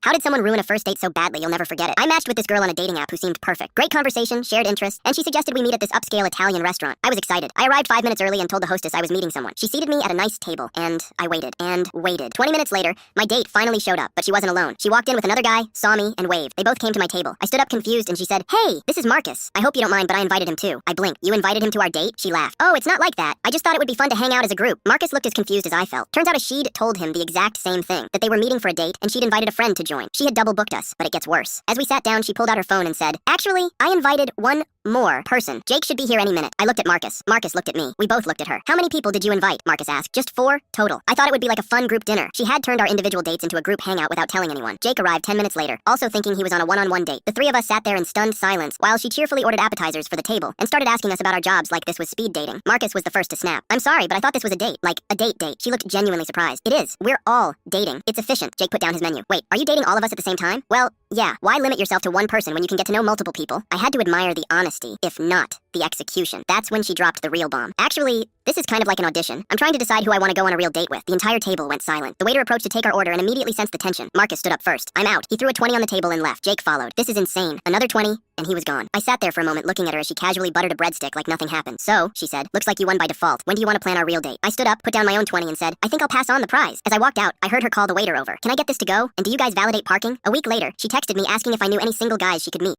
How did someone ruin a first date so badly you'll never forget it? I matched with this girl on a dating app who seemed perfect. Great conversation, shared interests, and she suggested we meet at this upscale Italian restaurant. I was excited. I arrived 5 minutes early and told the hostess I was meeting someone. She seated me at a nice table, and I waited, and waited. 20 minutes later, my date finally showed up, but she wasn't alone. She walked in with another guy, saw me, and waved. They both came to my table. I stood up confused, and she said, "Hey, this is Marcus. I hope you don't mind, but I invited him too." I blinked. "You invited him to our date?" She laughed. "Oh, it's not like that. I just thought it would be fun to hang out as a group." Marcus looked as confused as I felt. Turns out she'd told him the exact same thing, that they were meeting for a date, and she'd invited a friend to join. She had double booked us, but it gets worse. As we sat down, she pulled out her phone and said, "Actually, I invited one more person. Jake should be here any minute." I looked at Marcus. Marcus looked at me. We both looked at her. "How many people did you invite?" Marcus asked. "Just 4 total. I thought it would be like a fun group dinner." She had turned our individual dates into a group hangout without telling anyone. Jake arrived 10 minutes later, also thinking he was on a one-on-one date. The three of us sat there in stunned silence while she cheerfully ordered appetizers for the table and started asking us about our jobs like this was speed dating. Marcus was the first to snap. "I'm sorry, but I thought this was a date. Like, a date. She looked genuinely surprised. "It is. We're all dating. It's efficient." Jake put down his menu. "Wait, are you dating all of us at the same time?" "Well, yeah. Why limit yourself to one person when you can get to know multiple people?" I had to admire the honesty, if not the execution. That's when she dropped the real bomb. "Actually, this is kind of like an audition. I'm trying to decide who I want to go on a real date with." The entire table went silent. The waiter approached to take our order and immediately sensed the tension. Marcus stood up first. "I'm out." He threw a 20 on the table and left. Jake followed. "This is insane." Another 20, and he was gone. I sat there for a moment looking at her as she casually buttered a breadstick like nothing happened. "So," she said, "looks like you won by default. When do you want to plan our real date?" I stood up, put down my own 20 and said, "I think I'll pass on the prize." As I walked out, I heard her call the waiter over. "Can I get this to go? And do you guys validate parking?" A week later, she texted me asking if I knew any single guys she could meet.